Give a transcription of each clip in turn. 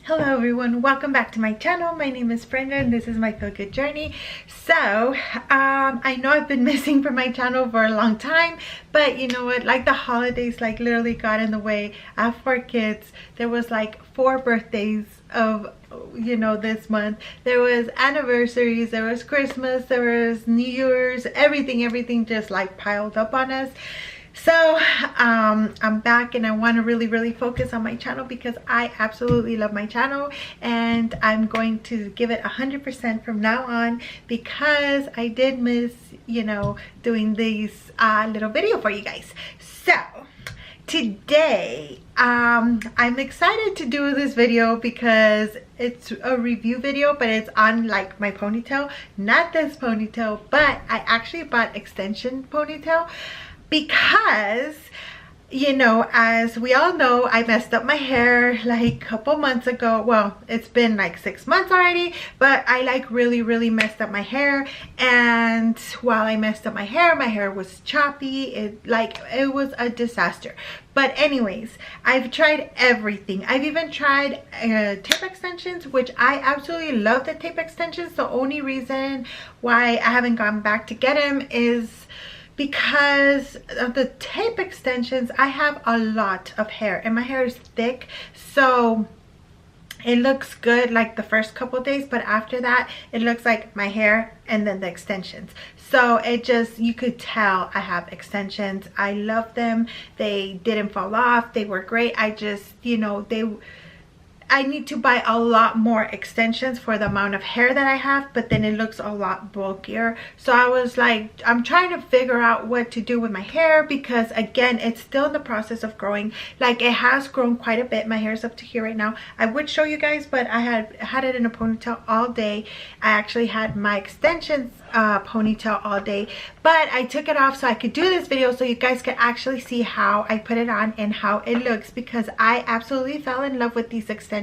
Hello everyone, welcome back to my channel. My name is Brenda and this is my Feel Good journey. So I know I've been missing from my channel for a long time, but you know what, like the holidays like literally got in the way. I have 4 kids. There was like 4 birthdays of this month. There was anniversaries, there was Christmas, there was New Year's, everything just like piled up on us. So I'm back and I want to really focus on my channel because I absolutely love my channel, and I'm going to give it 100% from now on because I did miss doing these little video for you guys. So today I'm excited to do this video because it's a review video, but it's on like my ponytail, not this ponytail, but I actually bought extension ponytail because as we all know, I messed up my hair like a couple months ago. Well, it's been like 6 months already, but I like really messed up my hair. And while I messed up my hair was choppy. It was a disaster. But anyways, I've tried everything. I've even tried tape extensions, which I absolutely love the tape extensions. The only reason why I haven't gone back to get them is because of the tape extensions. I have a lot of hair and my hair is thick, so it looks good like the first couple days, but after that it looks like my hair and then the extensions. So it just, you could tell I have extensions. I love them. They didn't fall off. They were great. I just I need to buy a lot more extensions for the amount of hair that I have, but then it looks a lot bulkier. So I was like, I'm trying to figure out what to do with my hair because again, it's still in the process of growing. Like, it has grown quite a bit. My hair is up to here right now. I would show you guys, but I had it in a ponytail all day. I actually had my extensions ponytail all day, but I took it off so I could do this video so you guys could actually see how I put it on and how it looks, because I absolutely fell in love with these extensions.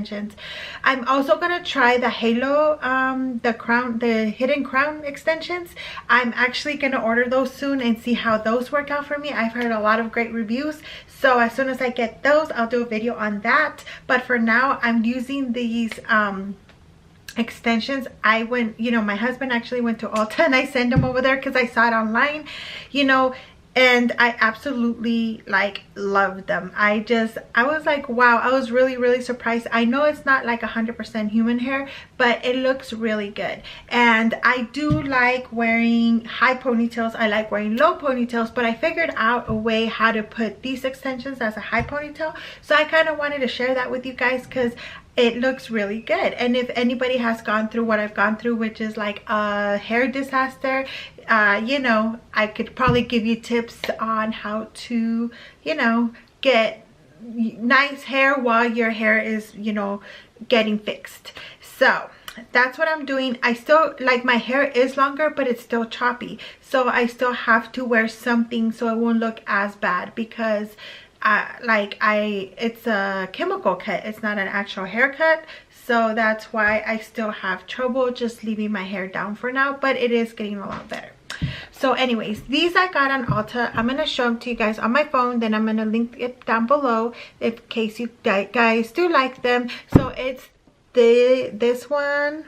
I'm also gonna try the halo, the hidden crown extensions. I'm actually gonna order those soon and see how those work out for me. I've heard a lot of great reviews, so as soon as I get those, I'll do a video on that. But for now, I'm using these extensions. I went, my husband actually went to Ulta and I sent him over there because I saw it online, and I absolutely like loved them. I was like, wow, I was really surprised. I know it's not like 100% human hair, but it looks really good. And I do like wearing high ponytails. I like wearing low ponytails, but I figured out a way how to put these extensions as a high ponytail. So I kind of wanted to share that with you guys because it looks really good. And if anybody has gone through what I've gone through, which is like a hair disaster, I could probably give you tips on how to, get nice hair while your hair is, getting fixed. So that's what I'm doing. I still, like, my hair is longer, but it's still choppy. So I still have to wear something so it won't look as bad because it's a chemical cut. It's not an actual haircut. So that's why I still have trouble just leaving my hair down for now, but it is getting a lot better. So anyways, these I got on Ulta. I'm going to show them to you guys on my phone. Then I'm going to link it down below in case you guys do like them. So it's this one,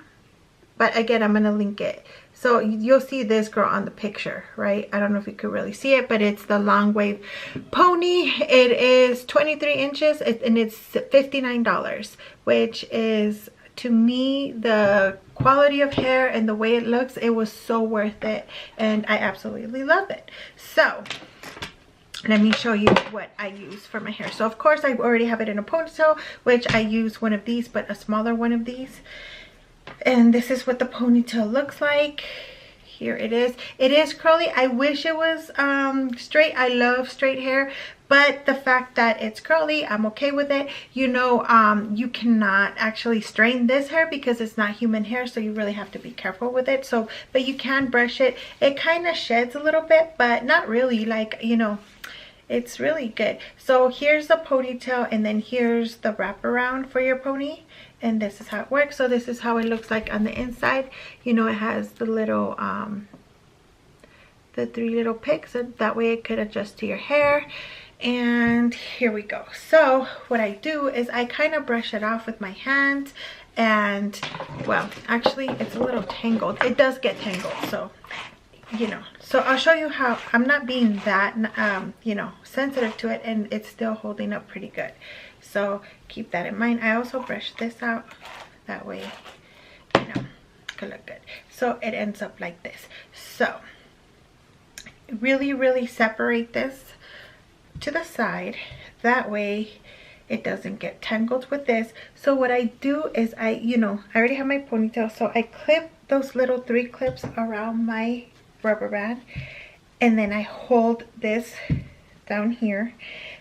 but again, I'm going to link it. So you'll see this girl on the picture, right? I don't know if you could really see it, but it's the long wave pony. It is 23 inches and it's $59, which is, to me, the quality of hair and the way it looks, it was so worth it. And I absolutely love it. So let me show you what I use for my hair. So of course I already have it in a ponytail, which I use one of these, but a smaller one of these. And this is what the ponytail looks like. Here it is. It is curly. I wish it was straight. I love straight hair, but the fact that it's curly, I'm okay with it. You cannot actually strain this hair because it's not human hair, so you really have to be careful with it. So, but you can brush it. It kind of sheds a little bit, but not really. Like, it's really good. So here's the ponytail, and then here's the wraparound for your pony. And this is how it works. So this is how it looks like on the inside. It has the little the 3 little picks, and that way it could adjust to your hair. And here we go. So what I do is I kind of brush it off with my hands, and well, actually it's a little tangled. It does get tangled, so you know. So I'll show you how I'm not being that you know, sensitive to it, and it's still holding up pretty good. So keep that in mind. I also brush this out, that way, you know, it could look good. So it ends up like this. So really separate this to the side, that way it doesn't get tangled with this. So what I do is I, you know, I already have my ponytail, so I clip those little 3 clips around my rubber band, and then I hold this down here.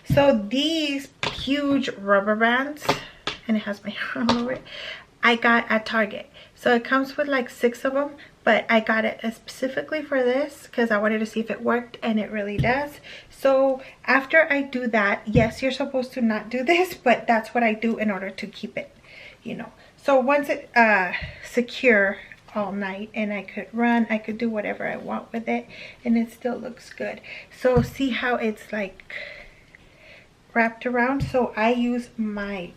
So these huge rubber bands, and it has my hair all over it, I got at Target. So it comes with like 6 of them, but I got it specifically for this because I wanted to see if it worked, and it really does. So after I do that, yes, you're supposed to not do this, but that's what I do in order to keep it, you know. So once it secure all night, and I could run, I could do whatever I want with it, and it still looks good. So see how it's like wrapped around? So I use my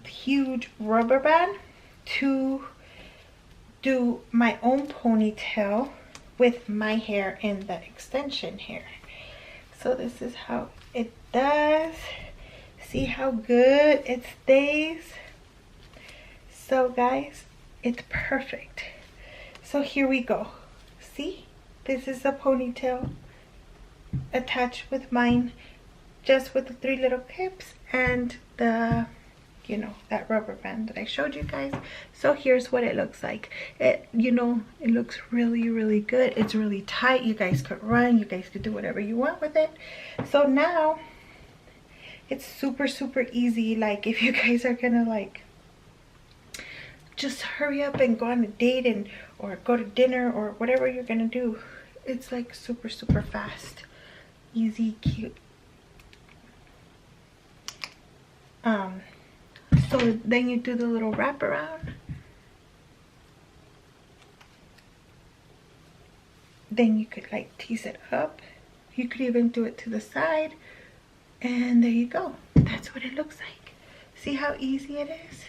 huge rubber band to do my own ponytail with my hair in the extension here. So this is how it does. See how good it stays? So guys, it's perfect. So here we go. See, this is a ponytail attached with mine, just with the 3 little clips and the, you know, that rubber band that I showed you guys. So here's what it looks like. It, you know, it looks really good. It's really tight. You guys could run, you guys could do whatever you want with it. So now it's super easy. Like if you guys are gonna like just hurry up and go on a date, and or go to dinner or whatever you're gonna do, it's like super fast, easy, cute. So then you do the little wraparound, then you could like tease it up, you could even do it to the side, and there you go. That's what it looks like. See how easy it is?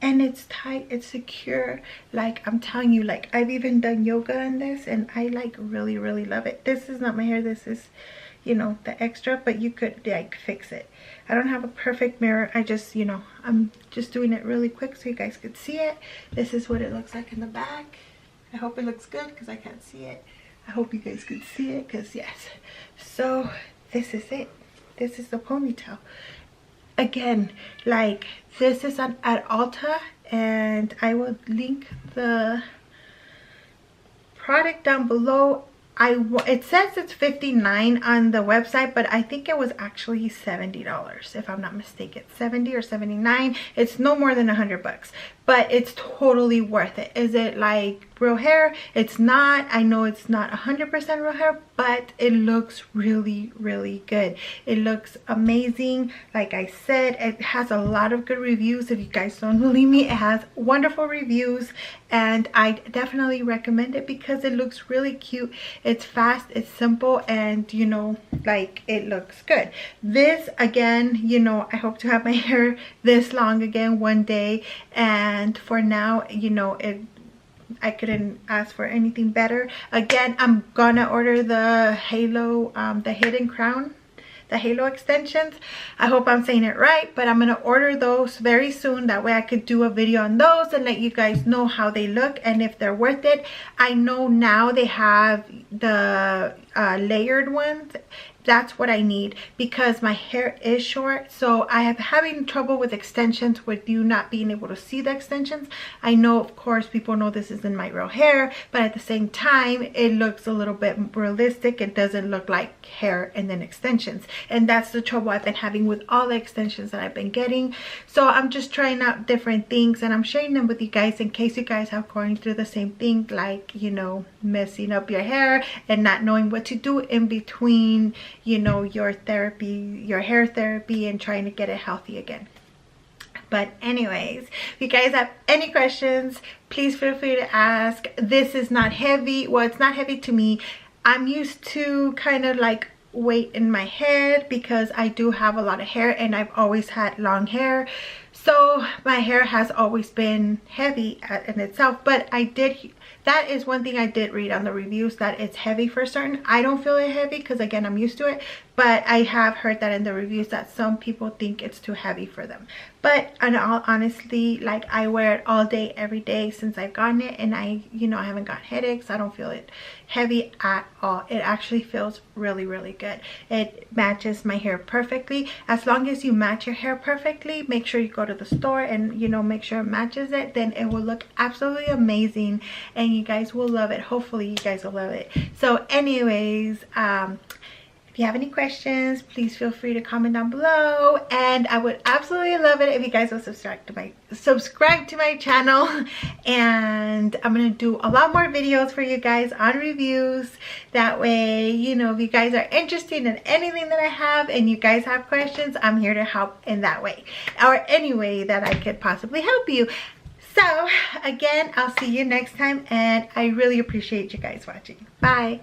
And it's tight, it's secure. Like I'm telling you, like I've even done yoga in this, and I like really love it. This is not my hair, this is, you know, the extra, but you could like fix it. I don't have a perfect mirror. I just, you know, I'm just doing it really quick so you guys could see it. This is what it looks like in the back. I hope it looks good because I can't see it. I hope you guys could see it because yes. So this is it. This is the ponytail. Again, like this is at Ulta, and I will link the product down below. It says it's $59 on the website, but I think it was actually $70 if I'm not mistaken. 70 or 79. It's no more than 100 bucks, but it's totally worth it. Is it like real hair? It's not. I know it's not 100% real hair, but it looks really good. It looks amazing. Like I said, it has a lot of good reviews. If you guys don't believe me, it has wonderful reviews, and I definitely recommend it because it looks really cute. It's fast, it's simple, and you know, like it looks good. This again, you know, I hope to have my hair this long again one day, and for now, you know, I couldn't ask for anything better. Again, I'm gonna order the halo, the hidden crown, the halo extensions. I hope I'm saying it right, but I'm gonna order those very soon. That way I could do a video on those and let you guys know how they look and if they're worth it. I know now they have the layered ones. That's what I need because my hair is short, so I am having trouble with extensions with you not being able to see the extensions. I know, of course, people know this isn't my real hair, but at the same time it looks a little bit realistic. It doesn't look like hair and then extensions, and that's the trouble I've been having with all the extensions that I've been getting. So I'm just trying out different things, and I'm sharing them with you guys in case you guys are going through the same thing, like, you know, messing up your hair and not knowing what to do in between, you know, your therapy, your hair therapy, and trying to get it healthy again. But anyways, if you guys have any questions, please feel free to ask. This is not heavy. Well, it's not heavy to me. I'm used to kind of like weight in my head because I do have a lot of hair and I've always had long hair, so my hair has always been heavy in itself. But that is one thing I did read on the reviews, that it's heavy for certain. I don't feel it heavy because again, I'm used to it, but I have heard that in the reviews that some people think it's too heavy for them. But in all honesty, like, I wear it all day every day since I've gotten it, and I haven't got headaches. I don't feel it heavy at all. It actually feels really, really good. It matches my hair perfectly. As long as you match your hair perfectly, make sure you go to the store and make sure it matches it, then it will look absolutely amazing and you guys will love it. Hopefully you guys will love it. So anyways, if you have any questions, please feel free to comment down below, and I would absolutely love it if you guys will subscribe to my channel. And I'm gonna do a lot more videos for you guys on reviews. That way, if you guys are interested in anything that I have and you guys have questions, I'm here to help in that way, or any way that I could possibly help you. So again, I'll see you next time, and I really appreciate you guys watching. Bye.